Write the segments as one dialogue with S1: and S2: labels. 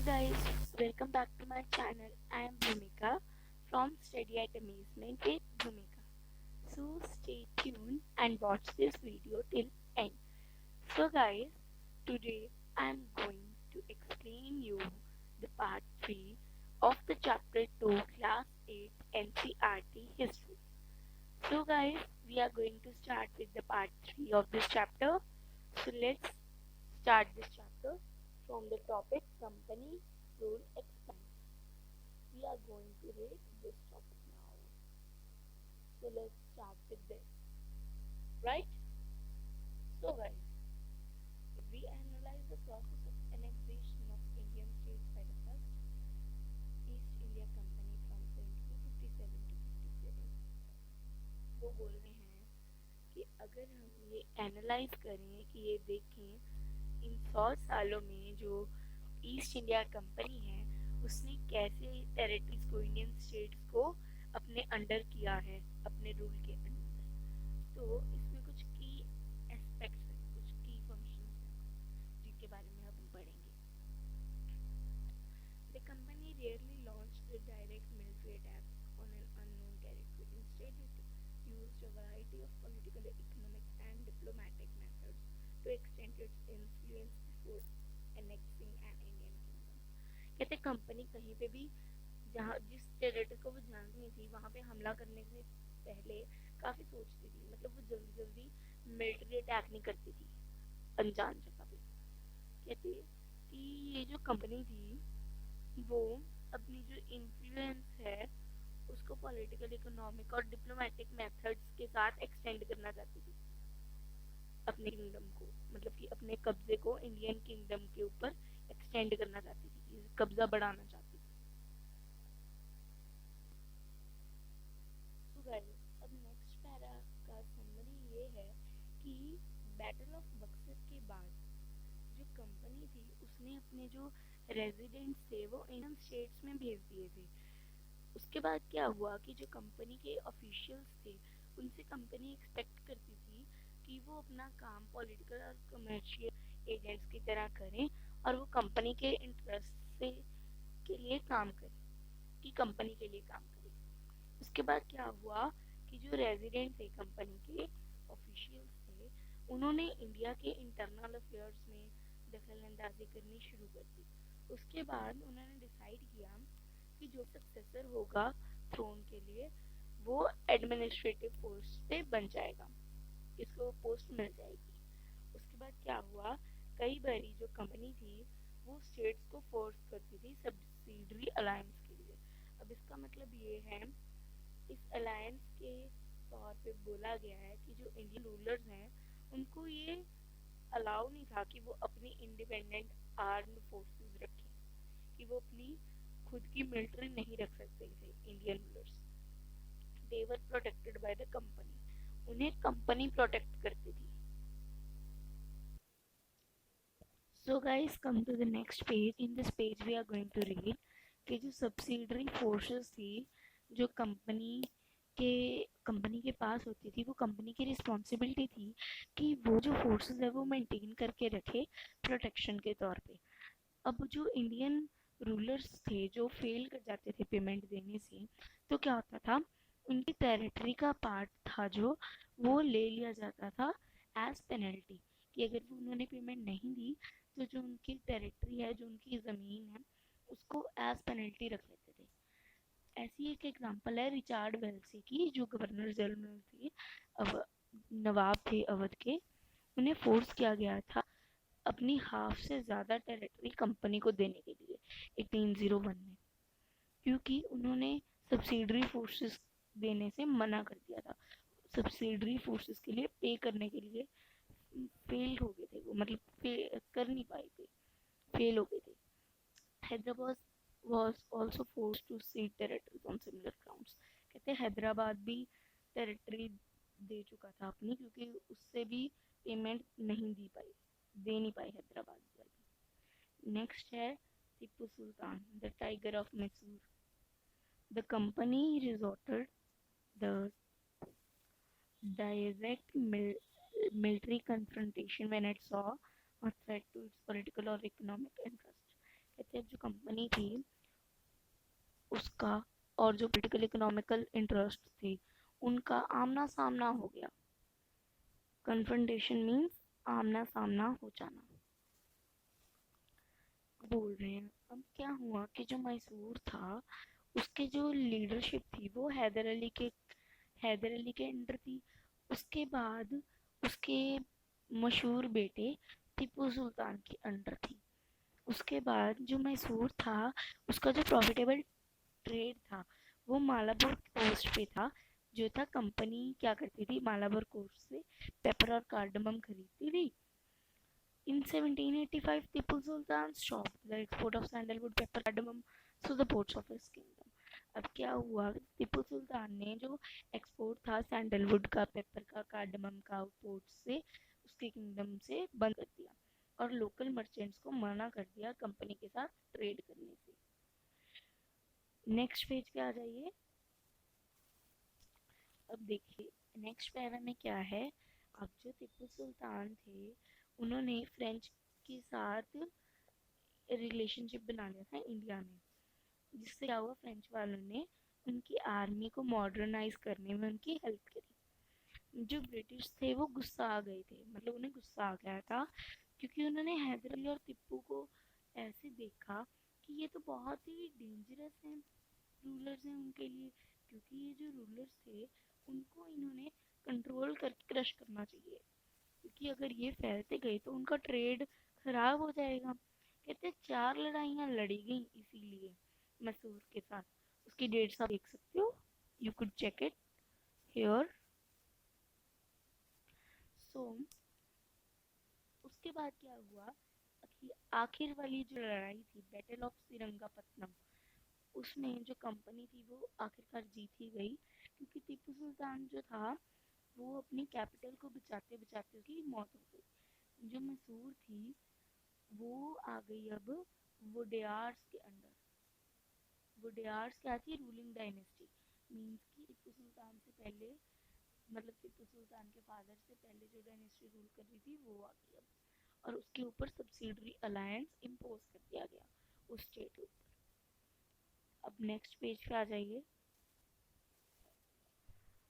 S1: guys, welcome back to my channel. I am Bhumika from Study at Amazement with Bhumika. So stay tuned and watch this video till end. So guys, today I am going to explain you the part 3 of the chapter 2 class 8 NCRT history. So guys, we are going to start with the part 3 of this chapter. So let's start this chapter from the topic company rule expansion. We are going to read this topic now. So let's start with this. Right? So guys, if we analyze the process of annexation of Indian states by the first East India Company from 1757 to 57, वो बोल रहे हैं कि अगर हम ये analyse करें कि ये देखें इन 100 सालों में जो ईस्ट इंडिया कंपनी है उसने कैसे टेरिटरीज को इंडियन स्टेट्स को अपने अंडर किया है, अपने रूल के अंडर। तो इसमें कुछ की एस्पेक्ट्स हैं, कुछ की फंक्शंस हैं जिनके बारे में हम पढ़ेंगे। The company rarely launched a direct military attack on an unknown territory. Instead, it used a variety of political, economic, and diplomatic methods to extend its influence before annexing an Indian kingdom. कहते company कहीं पे भी जहाँ जिस territory को वो जानती नहीं थी वहाँ पे हमला करने से पहले काफी सोचती थी, मतलब वो जल्दी जल्दी मिलिट्री अटैक नहीं करती थी अनजान जगह पे। कहते कि ये जो कंपनी थी वो अपनी जो इन्फ्लुएंस है उसको पॉलिटिकल, इकोनॉमिक और डिप्लोमेटिक मेथड्स के साथ एक्सटेंड करना चाहती थी अपने किंगडम को, मतलब कि अपने कब्जे को इंडियन किंगडम के ऊपर एक्सटेंड करना चाहती थी, कब्जा बढ़ाना चाहती थी। So guys, अब नेक्स्ट पैरा का समरी ये है कि बैटल ऑफ बक्सर के बाद जो कंपनी थी उसने अपने जो रेजिडेंट्स थे वो इंडियन स्टेट्स में भेज दिए थे। उसके बाद क्या हुआ कि जो कंपनी के ऑफिशियल्स थे उनसे कंपनी एक्सपेक्ट करती थी कि वो अपना काम पॉलिटिकल और कमर्शियल एजेंट्स की तरह करें और वो कंपनी के इंटरेस्ट से के लिए काम करें, कि कंपनी के लिए काम करें। उसके बाद क्या हुआ कि जो रेजिडेंट थे कंपनी के ऑफिशियल्स थे उन्होंने इंडिया के इंटरनल अफेयर्स में दखल अंदाजी करनी शुरू कर दी। उसके बाद उन्होंने डिसाइड किया कि जो सक्सेसर होगा थ्रोन के लिए वो एडमिनिस्ट्रेटिव पोस्ट पे बन जाएगा, इसको पोस्ट मिल जाएगी। उसके बाद क्या हुआ, कई बारी जो कंपनी थी वो स्टेट्स को फोर्स करती थी सब्सिडरी अलायंस के लिए। अब इसका मतलब ये है, इस अलायंस के तौर पे बोला गया है कि जो इंडियन रूलर्स हैं उनको ये अलाउ नहीं था कि वो अपनी इंडिपेंडेंट आर्म्ड फोर्सेस रखें, कि वो अपनी खुद की मिलिट्री नहीं रख सकते थे Indian rulers. They were protected by the company, उन्हें कंपनी प्रोटेक्ट करती थी। So guys, come to the next page. In this page we are going to read कि जो सब्सिडरी फोर्सेस थी जो कंपनी के पास होती थी, वो कंपनी की रिस्पॉन्सिबिलिटी थी कि वो जो फोर्सेस है वो मेंटेन करके रखे प्रोटेक्शन के तौर पे। अब जो इंडियन रूलर्स थे जो फेल कर जाते थे पेमेंट देने से, तो क्या होता था, उनकी टेरिटरी का पार्ट था जो वो ले लिया जाता था एज पेनल्टी, कि अगर वो उन्होंने पेमेंट नहीं दी तो जो उनकी टेरिटरी है, जो उनकी ज़मीन है, उसको एज पेनल्टी रख लेते थे। ऐसी एक एग्जांपल है रिचार्ड वेल्सी की, जो गवर्नर जनरल थे, अव नवाब थे अवध के। उन्हें फोर्स किया गया था अपनी हाफ से ज़्यादा टेरिटरी कंपनी को देने के लिए 1801 में, क्योंकि उन्होंने सब्सिडरी फोर्सेस देने से मना कर दिया था। सब्सिडरी फोर्सेस के लिए पे करने के लिए फेल हो गए थे वो, मतलब पे कर नहीं पाए थे, फेल हो गए थे। Hyderabad was also forced to cede territories on similar grounds। कहते हैं हैदराबाद भी टेरिटरी दे चुका था अपनी, क्योंकि उससे भी पेमेंट नहीं दे नहीं पाई हैदराबाद वाली। नेक्स्ट है Tipu Sultan, the tiger of Mysore. The company resorted the direct military confrontation when it saw a threat to its political or economic interest। कहते हैं जो कंपनी थी उसका और जो पॉलिटिकल इकोनॉमिकल इंटरेस्ट थे उनका आमना सामना हो गया। कन्फ्रंटेशन मीन्स आमना सामना हो जाना। बोल रहे हैं अब क्या हुआ कि जो मैसूर था उसके जो लीडरशिप थी वो हैदर अली के अंडर थी। उसके बाद उसके मशहूर बेटे टीपू सुल्तान के अंडर थी। उसके बाद जो मैसूर था उसका जो प्रॉफिटेबल ट्रेड था वो मालाबार कोस्ट पे था। जो था कंपनी क्या करती थी मालाबार कोस्ट से पेपर और कार्डमम खरीदती थी। In 1785, Tipu Sultan stopped the export of sandalwood, pepper, cardamom to the ports of his kingdom. अब क्या हुआ टीपू सुल्तान ने जो एक्सपोर्ट था सैंडलवुड का पेपर का कार्डमम का पोर्ट से उसके किंगडम से बंद कर दिया और लोकल मर्चेंट्स को मना कर दिया कंपनी के साथ ट्रेड करने से। नेक्स्ट पेज पे आ जाइए। अब देखिए नेक्स्ट पैरा में क्या है। अब जो टीपू सुल्तान थे उन्होंने फ्रेंच के साथ रिलेशनशिप बना लिया था इंडिया ने, जिससे क्या हुआ फ्रेंच वालों ने उनकी आर्मी को मॉडर्नाइज करने में उनकी हेल्प करी। जो ब्रिटिश थे वो गुस्सा आ गए थे, मतलब उन्हें गुस्सा आ गया था क्योंकि उन्होंने हैदर अली और टिप्पू को ऐसे देखा कि ये तो बहुत ही डेंजरस हैं रूलर्स हैं उनके लिए, क्योंकि ये जो रूलर्स थे उनको इन्होंने कंट्रोल करके क्रश करना चाहिए, क्योंकि अगर ये फैलते गए तो उनका ट्रेड खराब हो जाएगा। कहते 4 लड़ाइयाँ लड़ी गई इसीलिए मैसूर के साथ। उसकी डेट्स आप देख सकते हो, you could check it here. So उसके बाद क्या हुआ कि आखिर वाली जो लड़ाई थी बैटल ऑफ श्रीरंगपट्टनम, उसमें जो कंपनी थी वो आखिरकार जीत ही गई, क्योंकि टीपू सुल्तान जो था वो अपनी कैपिटल को बचाते बचाते उसकी मौत हो गई। जो मैसूर थी वो आ गई अब वोडेयार्स के अंडर। वोडेयार्स क्या थी, रूलिंग डायनेस्टी, मीन्स कि टीपू सुल्तान से पहले, मतलब टीपू सुल्तान के फादर से पहले जो डायनेस्टी रूल कर रही थी वो आ गई अब, और उसके ऊपर सब्सिडरी अलायंस इम्पोज कर दिया गया उस स्टेट के ऊपर। अब नेक्स्ट पेज पे आ जाइए।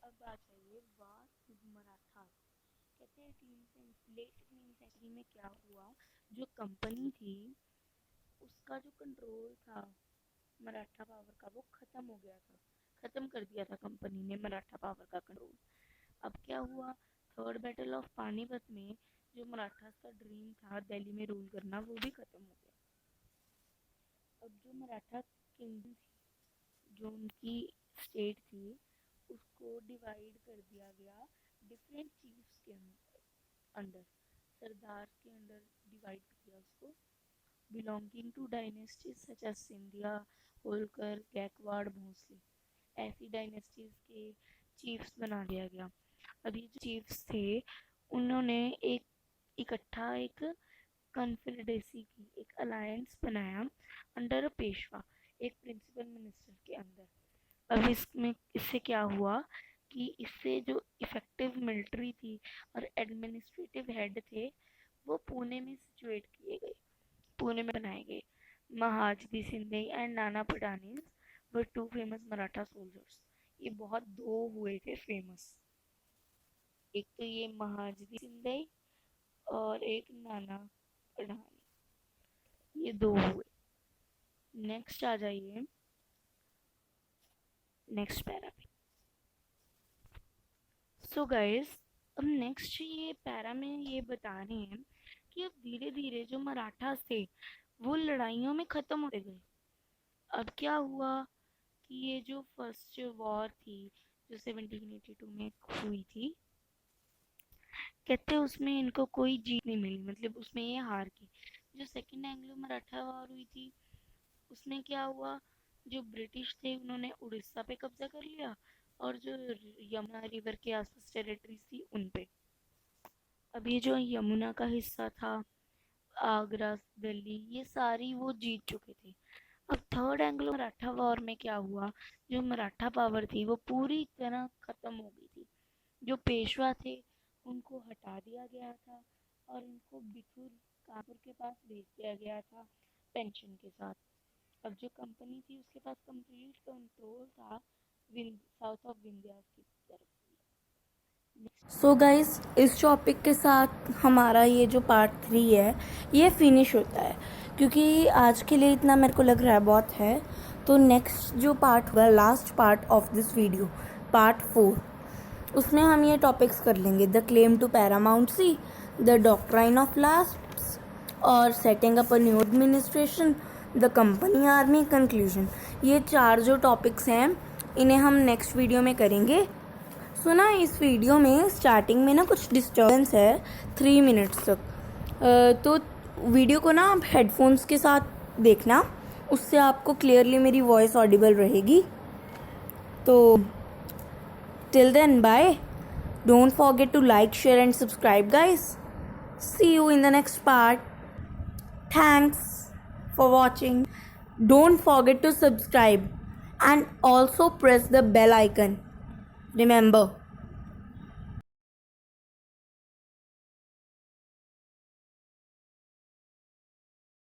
S1: अब आ जाइए वार मराठा। कहते हैं लेट 18th सेंचुरी में क्या हुआ, जो कंपनी थी उसका जो कंट्रोल था मराठा पावर का वो खत्म हो गया था, खत्म कर दिया था कंपनी ने मराठा पावर का कंट्रोल। अब क्या हुआ, थर्ड बैटल ऑफ पानीपत में जो मराठास का ड्रीम था दिल्ली में रूल करना वो भी खत्म हो गया। अब जो मराठा किंगडम थी, जो उनकी स्टेट थी, उसको डिवाइड कर दिया गया डिफरेंट चीफ्स के अंडर, सरदार के अंडर डिवाइड कर दिया उसको, belonging to dynasties such as Scindia, Holkar, Gaekwad, Bhosale, ऐसी डायनेस्टीज के चीफ्स बना दिया गया। अब ये जो चीफ्स थे उन्होंने एक इकट्ठा एक कॉन्फेडरेसी की, एक अलायंस बनाया अंडर अ पेशवा, एक प्रिंसिपल मिनिस्टर के अंदर। अब इसमें इससे क्या हुआ कि इससे जो इफेक्टिव मिलिट्री थी और एडमिनिस्ट्रेटिव हेड थे वो पुणे में सिचुएट किए गए, पुणे में बनाए गए। महाजनी Shinde and Nana Patani were two famous Maratha soldiers. ये बहुत दो हुए थे फेमस, एक तो ये महाजनी सिंधे और एक नाना पठानी, ये दो हुए। नेक्स्ट आ जाइए नेक्स्ट पैरा पे। सो गाइस अब नेक्स्ट ये पैरा में ये बता रहे हैं कि अब धीरे धीरे जो मराठास थे वो लड़ाइयों में खत्म होते गए। अब क्या हुआ कि ये जो फर्स्ट वॉर थी जो 1782 में हुई थी, कहते उसमें इनको कोई जीत नहीं मिली, मतलब उसमें ये हार गई। जो सेकंड एंग्लो मराठा वॉर हुई थी उसमें क्या हुआ, जो ब्रिटिश थे उन्होंने उड़ीसा पे कब्जा कर लिया और जो यमुना रिवर के आसपास टेरिटरीज थी उन पे। अब ये जो यमुना का हिस्सा था, आगरा, दिल्ली, ये सारी वो जीत चुके थे। अब थर्ड एंग्लो मराठा वॉर में क्या हुआ, जो मराठा पावर थी वो पूरी तरह खत्म हो गई थी। जो पेशवा थे उनको हटा दिया गया था और उनको बिथुर कानपुर के पास भेज दिया गया था, पेंशन के साथ। अब जो कंपनी थी उसके पास कंप्लीट कंट्रोल था साउथ ऑफ विंध्यास की तरफ।
S2: सो गाइस, इस टॉपिक के साथ हमारा ये जो पार्ट 3 है ये फिनिश होता है, क्योंकि आज के लिए इतना मेरे को लग रहा है बहुत है। तो नेक्स्ट जो पार्ट होगा, last part of this video, part 4, उसमें हम ये टॉपिक्स कर लेंगे: the claim to paramountcy, the doctrine of lapse, और setting up a new administration, the company army, conclusion. ये 4 जो टॉपिक्स हैं इन्हें हम नेक्स्ट वीडियो में करेंगे। सो ना, इस वीडियो में स्टार्टिंग में ना कुछ डिस्टर्बेंस है 3 मिनट्स तक, तो वीडियो को ना आप हेडफोन्स के साथ देखना, उससे आपको क्लियरली मेरी वॉइस ऑडिबल रहेगी। तो till then, bye. Don't forget to like, share and subscribe guys. See you in the next part. Thanks for watching. Don't forget to subscribe and also press the bell icon. Remember,